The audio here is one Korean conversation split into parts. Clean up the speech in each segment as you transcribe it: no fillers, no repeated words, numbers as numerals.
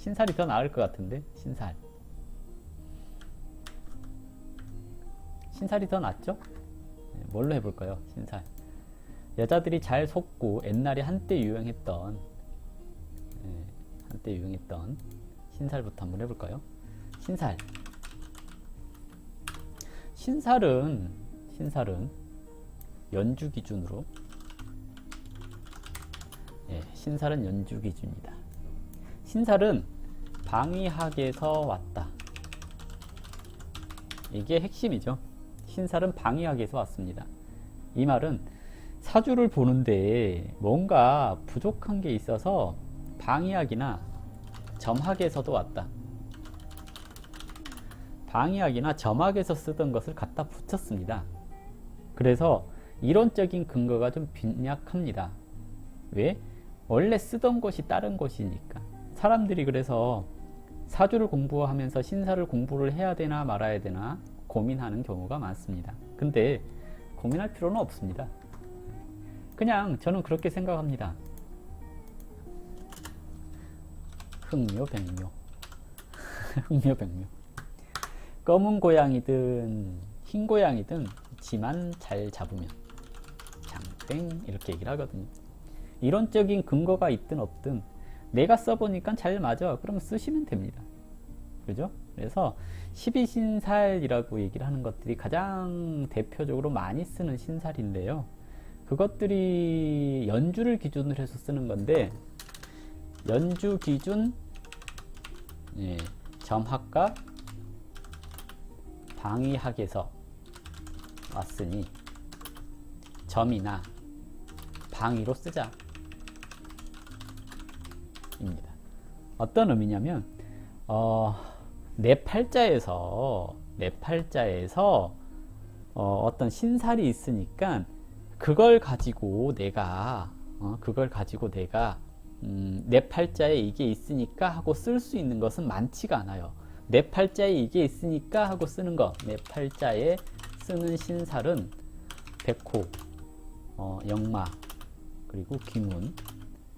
신살이 더 나을 것 같은데. 신살이 더 낫죠? 뭘로 해볼까요? 신살. 여자들이 잘 속고 옛날에 한때 유행했던 신살부터 한번 해볼까요? 신살은 연주 기준으로, 신살은 연주 기준이다. 신살은 방위학에서 왔다. 이게 핵심이죠. 신살은 방위학에서 왔습니다. 이 말은 사주를 보는데 뭔가 부족한 게 있어서 방위학이나 점학에서도 왔다. 방위학이나 점학에서 쓰던 것을 갖다 붙였습니다. 그래서 이론적인 근거가 좀 빈약합니다. 왜? 원래 쓰던 것이 다른 것이니까. 사람들이 그래서 사주를 공부하면서 신사를 공부를 해야 되나 말아야 되나 고민하는 경우가 많습니다. 근데 고민할 필요는 없습니다. 그냥 저는 그렇게 생각합니다. 흥묘백묘. 흥묘백묘. 검은 고양이든 흰 고양이든 지만 잘 잡으면 장땡 이렇게 얘기를 하거든요. 이론적인 근거가 있든 없든 내가 써보니까 잘 맞아. 그러면 쓰시면 됩니다. 그죠? 그래서 12신살이라고 얘기를 하는 것들이 가장 대표적으로 많이 쓰는 신살인데요. 그것들이 연주를 기준으로 해서 쓰는 건데, 연주 기준, 점학과 방위학에서 왔으니 점이나 방위로 쓰자 입니다. 어떤 의미냐면 내 팔자에서 어떤 신살이 있으니까 그걸 가지고 내가 내 팔자에 이게 있으니까 하고 쓸 수 있는 것은 많지가 않아요. 내 팔자에 이게 있으니까 하고 쓰는 거, 내 팔자에 쓰는 신살은 백호, 역마, 그리고 귀문,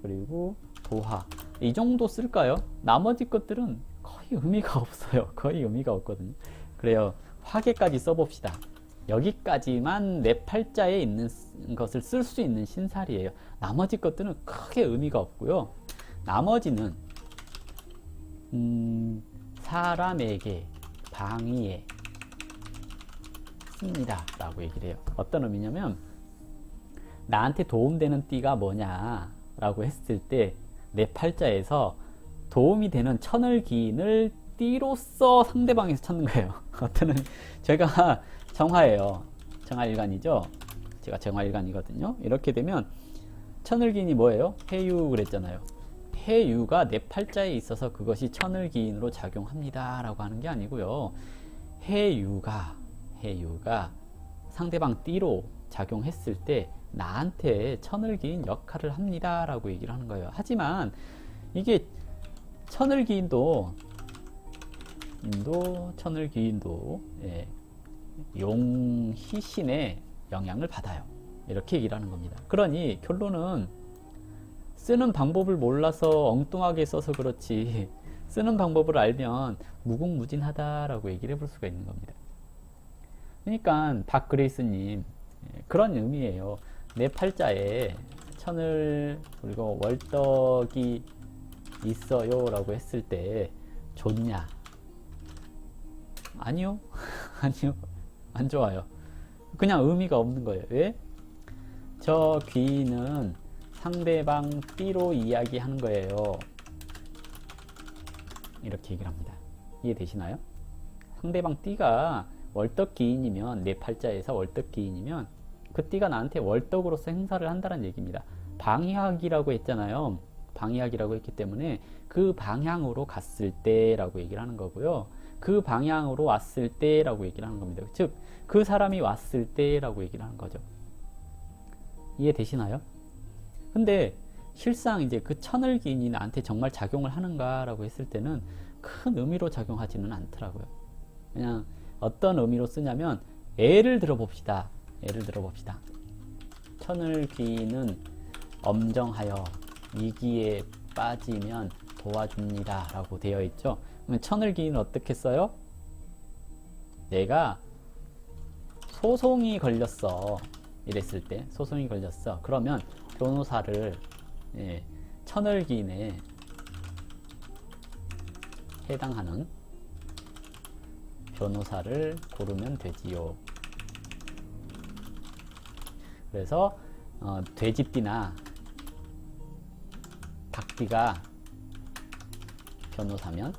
그리고 도화, 이 정도 쓸까요? 나머지 것들은 거의 의미가 없어요. 거의 의미가 없거든요. 그래요. 화계까지 써봅시다. 여기까지만 내 팔자에 있는 것을 쓸 수 있는 신살이에요. 나머지 것들은 크게 의미가 없고요. 나머지는 사람에게 방위에 씁니다 라고 얘기를 해요. 어떤 의미냐면 나한테 도움되는 띠가 뭐냐 라고 했을 때 내 팔자에서 도움이 되는 천을기인을 띠로서 상대방에서 찾는 거예요. 어떤 제가 정화예요. 정화일간이죠. 제가 정화일간이거든요. 이렇게 되면 천을기인이 뭐예요? 해유 그랬잖아요. 해유가 내 팔자에 있어서 그것이 천을기인으로 작용합니다 라고 하는 게 아니고요. 해유가 상대방 띠로 작용했을 때 나한테 천을기인 역할을 합니다 라고 얘기를 하는 거예요. 하지만 이게 천을기인도 용희신의 영향을 받아요. 이렇게 얘기를 하는 겁니다. 그러니 결론은 쓰는 방법을 몰라서 엉뚱하게 써서 그렇지, 쓰는 방법을 알면 무궁무진하다라고 얘기를 해볼 수가 있는 겁니다. 그러니까 박그레이스님 그런 의미예요. 내 팔자에 천을 그리고 월덕이 있어요 라고 했을 때 좋냐? 아니요. 아니요. 안 좋아요. 그냥 의미가 없는 거예요. 왜? 저 귀는 상대방 띠로 이야기하는 거예요. 이렇게 얘기를 합니다. 이해되시나요? 상대방 띠가 월덕기인이면, 내 팔자에서 월덕기인이면 그 띠가 나한테 월덕으로서 행사를 한다는 얘기입니다. 방위학이라고 했잖아요. 방위학이라고 했기 때문에 그 방향으로 갔을 때라고 얘기를 하는 거고요. 그 방향으로 왔을 때라고 얘기를 하는 겁니다. 즉, 그 사람이 왔을 때라고 얘기를 하는 거죠. 이해되시나요? 근데 실상 이제 그 천을기인이 나한테 정말 작용을 하는가라고 했을 때는 큰 의미로 작용하지는 않더라고요. 그냥 어떤 의미로 쓰냐면, 예를 들어봅시다. 천을귀인은 엄정하여 위기에 빠지면 도와줍니다 라고 되어 있죠. 그러면 천을 기인은 어떻게 써요? 내가 소송이 걸렸어 이랬을 때, 소송이 걸렸어 그러면 변호사를 천을 기인에 해당하는 변호사를 고르면 되지요. 그래서 돼지띠나 닭띠가 변호사면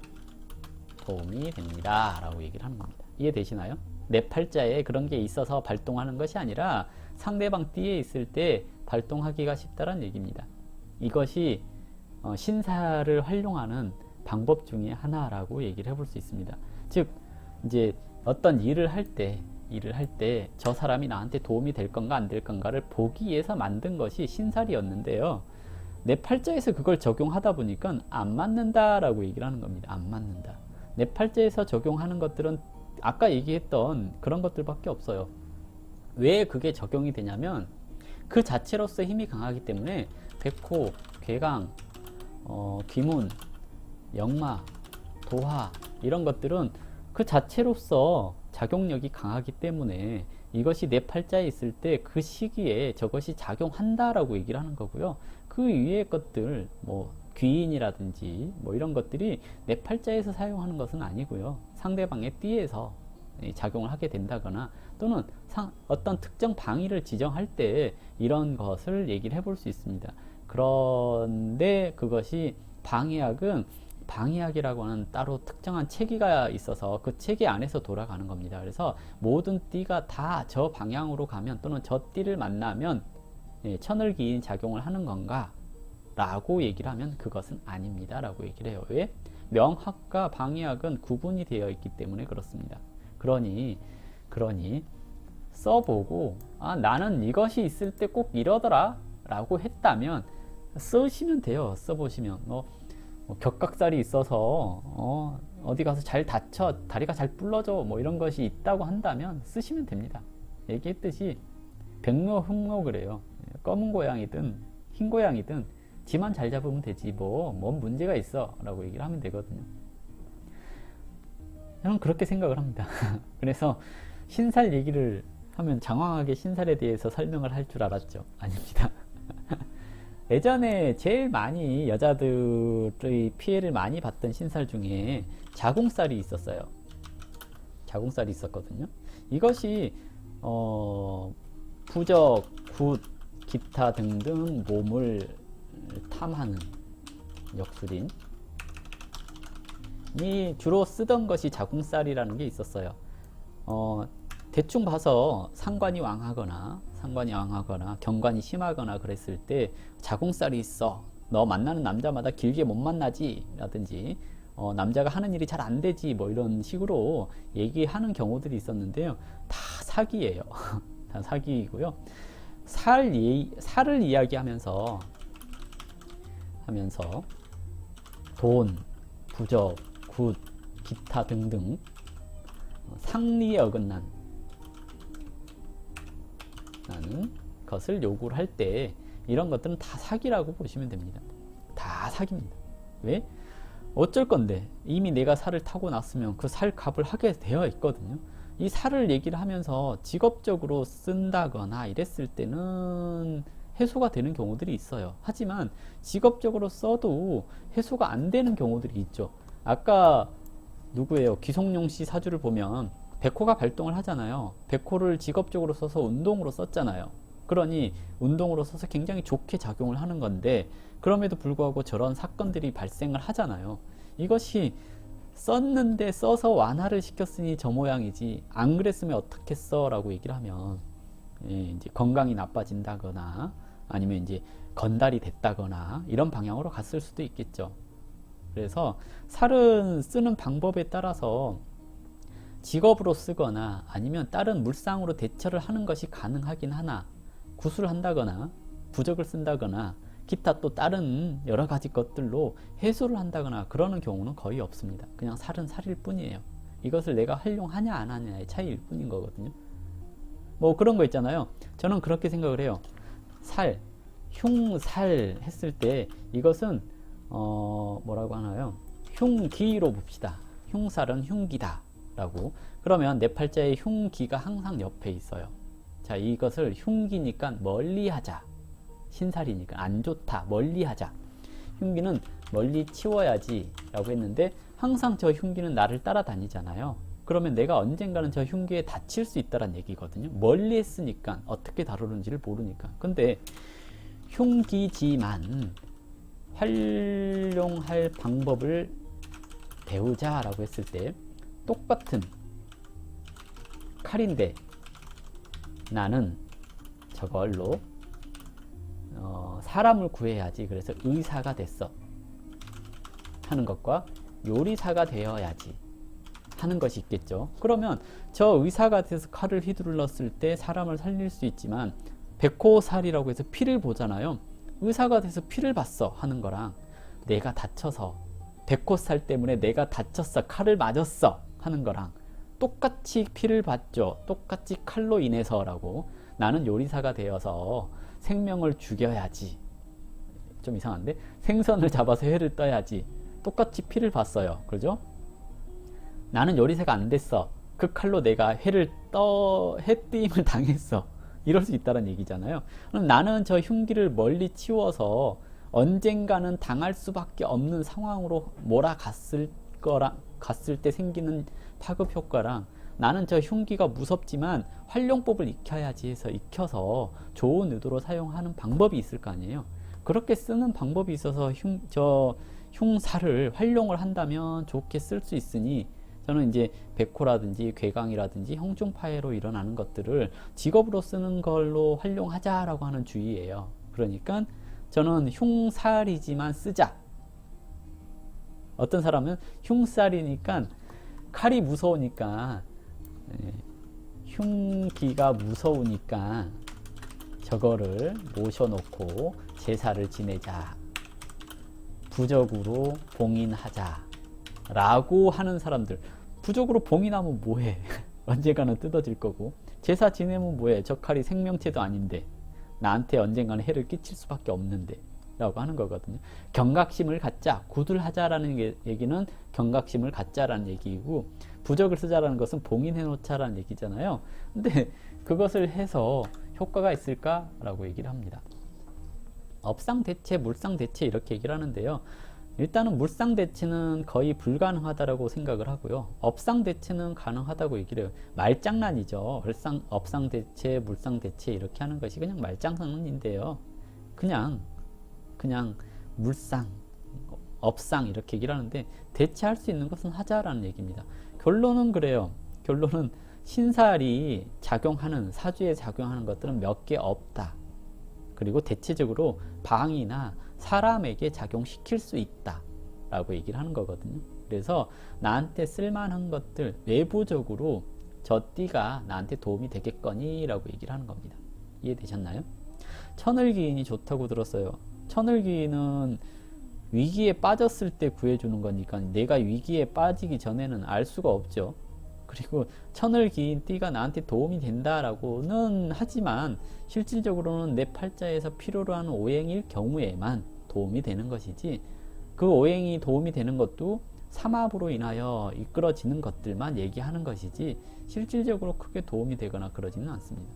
도움이 됩니다 라고 얘기를 하는 겁니다. 이해되시나요? 내 팔자에 그런 게 있어서 발동하는 것이 아니라 상대방 띠에 있을 때 발동하기가 쉽다는 얘기입니다. 이것이 신사를 활용하는 방법 중에 하나라고 얘기를 해볼 수 있습니다. 즉 이제 어떤 일을 할 때 저 사람이 나한테 도움이 될 건가 안 될 건가를 보기 위해서 만든 것이 신살이었는데요. 내 팔자에서 그걸 적용하다 보니까 안 맞는다라고 얘기를 하는 겁니다. 안 맞는다. 내 팔자에서 적용하는 것들은 아까 얘기했던 그런 것들밖에 없어요. 왜 그게 적용이 되냐면 그 자체로서 힘이 강하기 때문에 백호, 괴강, 귀문, 역마, 도화 이런 것들은 그 자체로서 작용력이 강하기 때문에 이것이 내 팔자에 있을 때 그 시기에 저것이 작용한다라고 얘기를 하는 거고요. 그 위의 것들 뭐 귀인이라든지 뭐 이런 것들이 내 팔자에서 사용하는 것은 아니고요. 상대방의 띠에서 작용을 하게 된다거나 또는 어떤 특정 방위를 지정할 때 이런 것을 얘기를 해볼 수 있습니다. 그런데 그것이 방해학이라고 하는 따로 특정한 체계가 있어서 그 체계 안에서 돌아가는 겁니다. 그래서 모든 띠가 다 저 방향으로 가면 또는 저 띠를 만나면 천을 기인 작용을 하는 건가? 라고 얘기를 하면 그것은 아닙니다. 라고 얘기를 해요. 왜? 명학과 방해학은 구분이 되어 있기 때문에 그렇습니다. 그러니 써보고 나는 이것이 있을 때 꼭 이러더라 라고 했다면 쓰시면 돼요. 써보시면 격각살이 있어서 어디 가서 잘 다쳐 다리가 잘 불러져 뭐 이런 것이 있다고 한다면 쓰시면 됩니다. 얘기했듯이 백로 흑로 그래요. 검은 고양이든 흰 고양이든 지만 잘 잡으면 되지 뭔 문제가 있어 라고 얘기를 하면 되거든요. 저는 그렇게 생각을 합니다. 그래서 신살 얘기를 하면 장황하게 신살에 대해서 설명을 할 줄 알았죠. 아닙니다. 예전에 제일 많이 여자들의 피해를 많이 받던 신살 중에 자궁살이 있었어요. 자궁살이 있었거든요. 이것이 부적, 굿, 기타 등등 몸을 탐하는 역술인이 주로 쓰던 것이 자궁살이라는 게 있었어요. 대충 봐서 상관이 왕하거나 경관이 심하거나 그랬을 때 자궁살이 있어 너 만나는 남자마다 길게 못 만나지 라든지 남자가 하는 일이 잘 안 되지 뭐 이런 식으로 얘기하는 경우들이 있었는데요. 다 사기예요. 다 사기이고요. 살을 이야기하면서 돈, 부적, 굿, 기타 등등 상리에 어긋난 것을 요구를 할 때 이런 것들은 다 사기라고 보시면 됩니다. 다 사기입니다. 왜? 어쩔 건데 이미 내가 살을 타고 났으면 그 살 값을 하게 되어 있거든요. 이 살을 얘기를 하면서 직업적으로 쓴다거나 이랬을 때는 해소가 되는 경우들이 있어요. 하지만 직업적으로 써도 해소가 안 되는 경우들이 있죠. 아까 누구예요? 기성용 씨 사주를 보면 백호가 발동을 하잖아요. 백호를 직업적으로 써서 운동으로 썼잖아요. 그러니 운동으로 써서 굉장히 좋게 작용을 하는 건데 그럼에도 불구하고 저런 사건들이 발생을 하잖아요. 이것이 썼는데 써서 완화를 시켰으니 저 모양이지 안 그랬으면 어떻겠어 라고 얘기를 하면 이제 건강이 나빠진다거나 아니면 이제 건달이 됐다거나 이런 방향으로 갔을 수도 있겠죠. 그래서 살은 쓰는 방법에 따라서 직업으로 쓰거나 아니면 다른 물상으로 대처를 하는 것이 가능하긴 하나 구술을 한다거나 부적을 쓴다거나 기타 또 다른 여러 가지 것들로 해소를 한다거나 그러는 경우는 거의 없습니다. 그냥 살은 살일 뿐이에요. 이것을 내가 활용하냐 안 하냐의 차이일 뿐인 거거든요. 뭐 그런 거 있잖아요. 저는 그렇게 생각을 해요. 흉살 했을 때 이것은 뭐라고 하나요? 흉기로 봅시다. 흉살은 흉기다 라고. 그러면 내 팔자에 흉기가 항상 옆에 있어요. 자, 이것을 흉기니까 멀리 하자. 신살이니까 안 좋다, 멀리 하자. 흉기는 멀리 치워야지 라고 했는데 항상 저 흉기는 나를 따라다니잖아요. 그러면 내가 언젠가는 저 흉기에 다칠 수 있다는 얘기거든요. 멀리 했으니까 어떻게 다루는지를 모르니까. 근데 흉기지만 활용할 방법을 배우자 라고 했을 때 똑같은 칼인데 나는 저걸로 사람을 구해야지, 그래서 의사가 됐어 하는 것과 요리사가 되어야지 하는 것이 있겠죠. 그러면 저 의사가 돼서 칼을 휘둘렀을 때 사람을 살릴 수 있지만 백호살이라고 해서 피를 보잖아요. 의사가 돼서 피를 봤어 하는 거랑 내가 다쳐서 백호살 때문에 내가 다쳤어, 칼을 맞았어 하는 거랑 똑같이 피를 봤죠. 똑같이 칼로 인해서라고. 나는 요리사가 되어서 생명을 죽여야지. 좀 이상한데? 생선을 잡아서 회를 떠야지. 똑같이 피를 봤어요. 그죠? 나는 요리사가 안 됐어. 그 칼로 내가 회뜨임을 당했어. 이럴 수 있다는 얘기잖아요. 그럼 나는 저 흉기를 멀리 치워서 언젠가는 당할 수밖에 없는 상황으로 몰아갔을 때 생기는 파급 효과랑 나는 저 흉기가 무섭지만 활용법을 익혀야지 해서 익혀서 좋은 의도로 사용하는 방법이 있을 거 아니에요. 그렇게 쓰는 방법이 있어서 흉살을 활용을 한다면 좋게 쓸 수 있으니 저는 이제 백호라든지 괴강이라든지 형중파해로 일어나는 것들을 직업으로 쓰는 걸로 활용하자라고 하는 주의예요. 그러니까 저는 흉살이지만 쓰자. 어떤 사람은 흉살이니까 칼이 무서우니까, 흉기가 무서우니까 저거를 모셔놓고 제사를 지내자, 부적으로 봉인하자 라고 하는 사람들. 부적으로 봉인하면 뭐해? 언젠가는 뜯어질 거고. 제사 지내면 뭐해? 저 칼이 생명체도 아닌데 나한테 언젠가는 해를 끼칠 수밖에 없는데 라고 하는 거거든요. 경각심을 갖자, 구들하자라는 얘기는 경각심을 갖자라는 얘기이고, 부적을 쓰자라는 것은 봉인해 놓자라는 얘기잖아요. 근데 그것을 해서 효과가 있을까라고 얘기를 합니다. 업상대체, 물상대체 이렇게 얘기를 하는데요. 일단은 물상대체는 거의 불가능하다라고 생각을 하고요. 업상대체는 가능하다고 얘기를 해요. 말장난이죠. 업상대체, 물상대체 이렇게 하는 것이 그냥 말장난인데요. 그냥 물상, 업상 이렇게 얘기를 하는데 대체할 수 있는 것은 하자라는 얘기입니다. 결론은 그래요. 결론은 신살이 작용하는, 사주에 작용하는 것들은 몇 개 없다. 그리고 대체적으로 방이나 사람에게 작용시킬 수 있다 라고 얘기를 하는 거거든요. 그래서 나한테 쓸만한 것들, 외부적으로 저 띠가 나한테 도움이 되겠거니 라고 얘기를 하는 겁니다. 이해되셨나요? 천을기인이 좋다고 들었어요. 천을기인은 위기에 빠졌을 때 구해주는 거니까 내가 위기에 빠지기 전에는 알 수가 없죠. 그리고 천을기인 띠가 나한테 도움이 된다라고는 하지만 실질적으로는 내 팔자에서 필요로 하는 오행일 경우에만 도움이 되는 것이지, 그 오행이 도움이 되는 것도 삼합으로 인하여 이끌어지는 것들만 얘기하는 것이지 실질적으로 크게 도움이 되거나 그러지는 않습니다.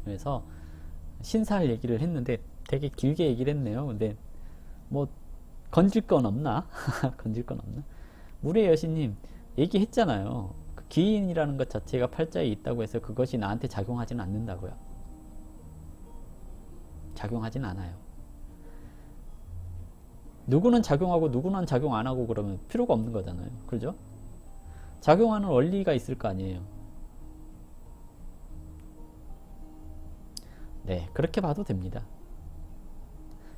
그래서 신살 얘기를 했는데 되게 길게 얘기를 했네요. 근데 뭐 건질 건 없나? 건질 건 없나? 물의 여신님 얘기했잖아요. 그 기인이라는 것 자체가 팔자에 있다고 해서 그것이 나한테 작용하지는 않는다고요. 작용하진 않아요. 누구는 작용하고 누구는 작용 안 하고 그러면 필요가 없는 거잖아요. 그죠? 작용하는 원리가 있을 거 아니에요. 네, 그렇게 봐도 됩니다.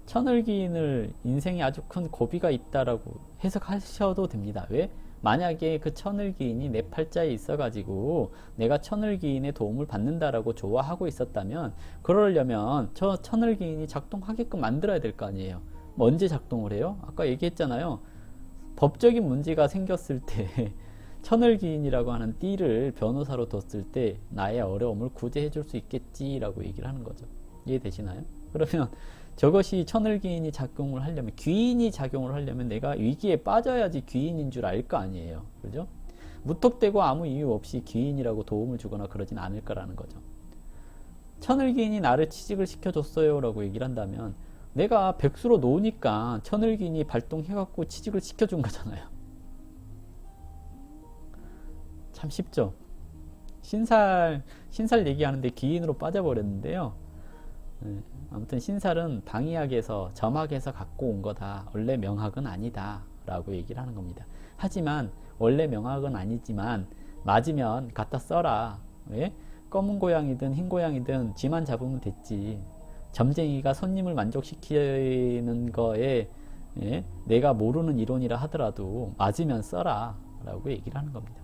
천을기인을 인생에 아주 큰 고비가 있다라고 해석하셔도 됩니다. 왜? 만약에 그 천을기인이 내 팔자에 있어가지고 내가 천을기인의 도움을 받는다라고 좋아하고 있었다면, 그러려면 저 천을기인이 작동하게끔 만들어야 될 거 아니에요. 뭐 언제 작동을 해요? 아까 얘기했잖아요. 법적인 문제가 생겼을 때 천을기인이라고 하는 띠를 변호사로 뒀을 때 나의 어려움을 구제해 줄 수 있겠지라고 얘기를 하는 거죠. 이해되시나요? 그러면 저것이 천을귀인이 작용을 하려면, 귀인이 작용을 하려면 내가 위기에 빠져야지 귀인인 줄 알 거 아니에요. 그죠? 무턱대고 아무 이유 없이 귀인이라고 도움을 주거나 그러진 않을 거라는 거죠. 천을귀인이 나를 취직을 시켜줬어요 라고 얘기를 한다면 내가 백수로 놓으니까 천을귀인이 발동해갖고 취직을 시켜준 거잖아요. 참 쉽죠? 신살 얘기하는데 귀인으로 빠져버렸는데요. 아무튼 신살은 방이학에서 점학에서 갖고 온 거다. 원래 명학은 아니다 라고 얘기를 하는 겁니다. 하지만 원래 명학은 아니지만 맞으면 갖다 써라. 왜? 검은 고양이든 흰 고양이든 쥐만 잡으면 됐지. 점쟁이가 손님을 만족시키는 거에 내가 모르는 이론이라 하더라도 맞으면 써라 라고 얘기를 하는 겁니다.